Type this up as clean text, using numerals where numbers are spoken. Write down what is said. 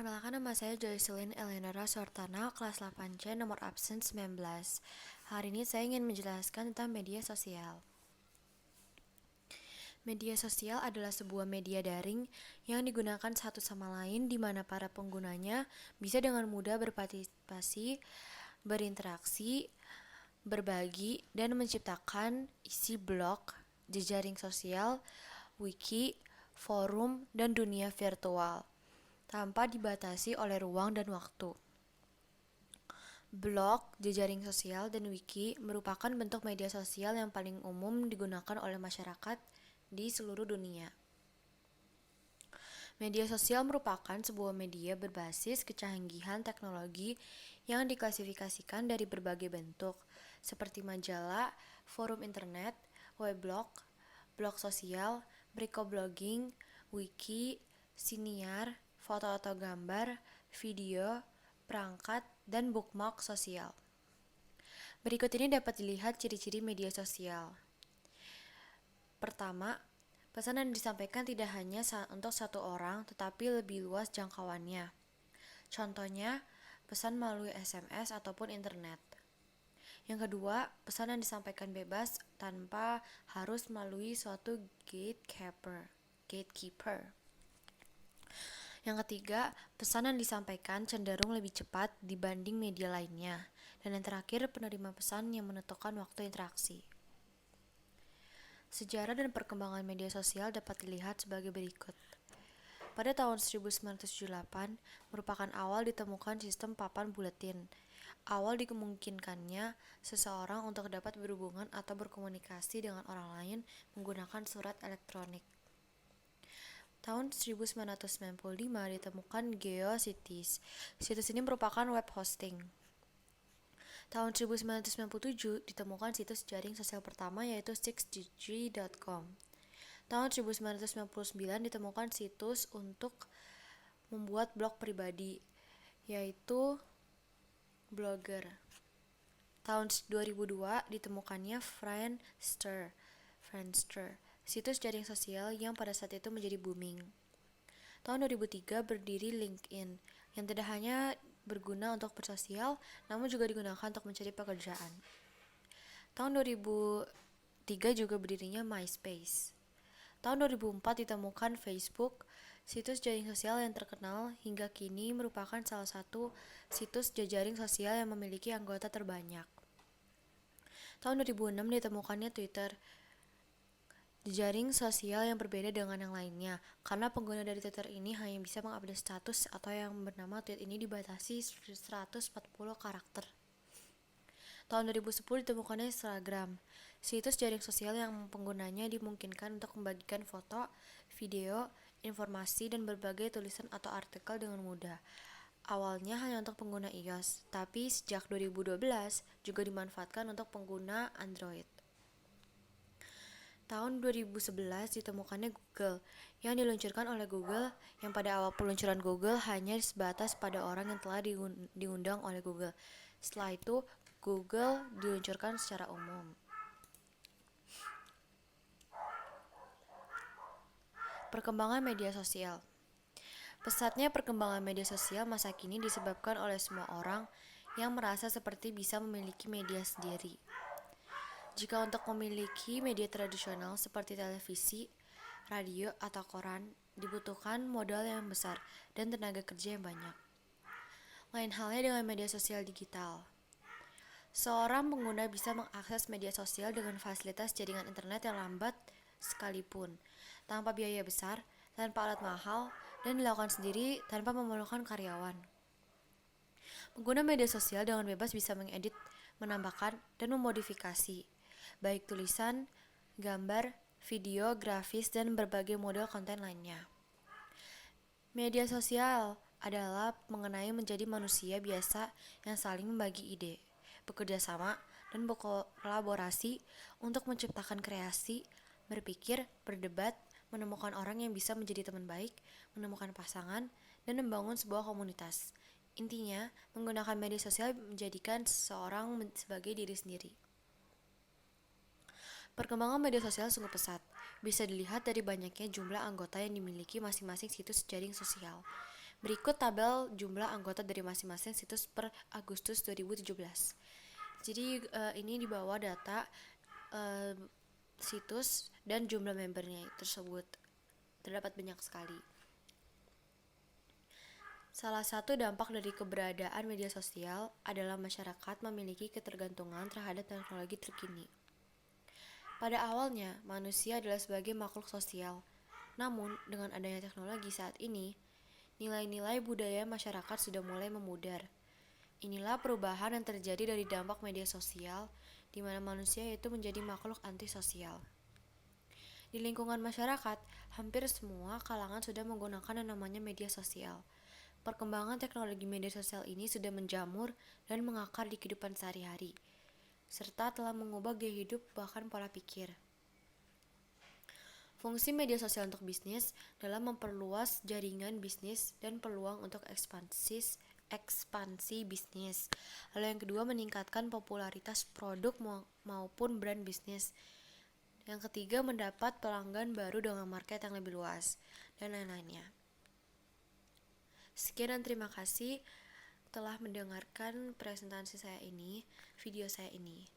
Perkenalkan, nama saya Joycelyn Eleonora Sortana, kelas 8C, nomor absen 19. Hari ini saya ingin menjelaskan tentang media sosial. Media sosial adalah sebuah media daring yang digunakan satu sama lain di mana para penggunanya bisa dengan mudah berpartisipasi, berinteraksi, berbagi, dan menciptakan isi blog, jejaring sosial, wiki, forum, dan dunia virtual tanpa dibatasi oleh ruang dan waktu. Blog, jejaring sosial, dan wiki merupakan bentuk media sosial yang paling umum digunakan oleh masyarakat di seluruh dunia. Media sosial merupakan sebuah media berbasis kecanggihan teknologi yang diklasifikasikan dari berbagai bentuk, seperti majalah, forum internet, weblog, blog sosial, microblogging, wiki, siniar, foto atau gambar, video, perangkat, dan bookmark sosial. Berikut ini dapat dilihat ciri-ciri media sosial. Pertama, pesan yang disampaikan tidak hanya untuk satu orang, tetapi lebih luas jangkauannya. Contohnya, pesan melalui SMS ataupun internet. Yang kedua, pesan yang disampaikan bebas tanpa harus melalui suatu gatekeeper. Yang ketiga, pesan yang disampaikan cenderung lebih cepat dibanding media lainnya. Dan yang terakhir, penerima pesan yang menentukan waktu interaksi. Sejarah dan perkembangan media sosial dapat dilihat sebagai berikut. Pada tahun 1978, merupakan awal ditemukan sistem papan buletin. Awal dimungkinkannya seseorang untuk dapat berhubungan atau berkomunikasi dengan orang lain menggunakan surat elektronik. Tahun 1995 ditemukan GeoCities. Situs ini merupakan web hosting. Tahun 1997 ditemukan situs jaring sosial pertama yaitu 6gg.com. Tahun 1999 ditemukan situs untuk membuat blog pribadi yaitu Blogger. Tahun 2002 ditemukannya Friendster, situs jaring sosial yang pada saat itu menjadi booming. Tahun 2003 berdiri LinkedIn, yang tidak hanya berguna untuk bersosial, namun juga digunakan untuk mencari pekerjaan. Tahun 2003 juga berdirinya MySpace. Tahun 2004 ditemukan Facebook, situs jaring sosial yang terkenal hingga kini merupakan salah satu situs jejaring sosial yang memiliki anggota terbanyak. Tahun 2006 ditemukannya Twitter, jejaring sosial yang berbeda dengan yang lainnya, karena pengguna dari Twitter ini hanya bisa mengupdate status atau yang bernama tweet ini dibatasi 140 karakter. Tahun 2010 ditemukannya Instagram, situs jaring sosial yang penggunanya dimungkinkan untuk membagikan foto, video, informasi, dan berbagai tulisan atau artikel dengan mudah. Awalnya hanya untuk pengguna iOS, tapi sejak 2012 juga dimanfaatkan untuk pengguna Android. Tahun 2011 ditemukannya Google, yang diluncurkan oleh Google, yang pada awal peluncuran Google hanya sebatas pada orang yang telah diundang oleh Google. Setelah itu, Google diluncurkan secara umum. Perkembangan media sosial. Pesatnya perkembangan media sosial masa kini disebabkan oleh semua orang yang merasa seperti bisa memiliki media sendiri. Jika untuk memiliki media tradisional seperti televisi, radio, atau koran, dibutuhkan modal yang besar dan tenaga kerja yang banyak. Lain halnya dengan media sosial digital. Seorang pengguna bisa mengakses media sosial dengan fasilitas jaringan internet yang lambat sekalipun, tanpa biaya besar, tanpa alat mahal, dan dilakukan sendiri tanpa memerlukan karyawan. Pengguna media sosial dengan bebas bisa mengedit, menambahkan, dan memodifikasi, baik tulisan, gambar, video, grafis, dan berbagai model konten lainnya. Media sosial adalah mengenai menjadi manusia biasa yang saling membagi ide, bekerja sama, dan berkolaborasi untuk menciptakan kreasi, berpikir, berdebat, menemukan orang yang bisa menjadi teman baik, menemukan pasangan, dan membangun sebuah komunitas. Intinya, menggunakan media sosial menjadikan seseorang sebagai diri sendiri. Perkembangan media sosial sungguh pesat, bisa dilihat dari banyaknya jumlah anggota yang dimiliki masing-masing situs jaring sosial. Berikut tabel jumlah anggota dari masing-masing situs per Agustus 2017. Jadi ini di bawah data situs dan jumlah membernya tersebut. Terdapat banyak sekali. Salah satu dampak dari keberadaan media sosial adalah masyarakat memiliki ketergantungan terhadap teknologi terkini. Pada awalnya, manusia adalah sebagai makhluk sosial. Namun, dengan adanya teknologi saat ini, nilai-nilai budaya masyarakat sudah mulai memudar. Inilah perubahan yang terjadi dari dampak media sosial, di mana manusia itu menjadi makhluk antisosial. Di lingkungan masyarakat, hampir semua kalangan sudah menggunakan yang namanya media sosial. Perkembangan teknologi media sosial ini sudah menjamur dan mengakar di kehidupan sehari-hari, serta telah mengubah gaya hidup bahkan pola pikir. Fungsi media sosial untuk bisnis dalam memperluas jaringan bisnis dan peluang untuk ekspansi bisnis. Lalu yang kedua, meningkatkan popularitas produk maupun brand bisnis. Yang ketiga, mendapat pelanggan baru dengan market yang lebih luas, dan lain-lainnya. Sekian dan terima kasih telah mendengarkan presentasi saya ini, video saya ini.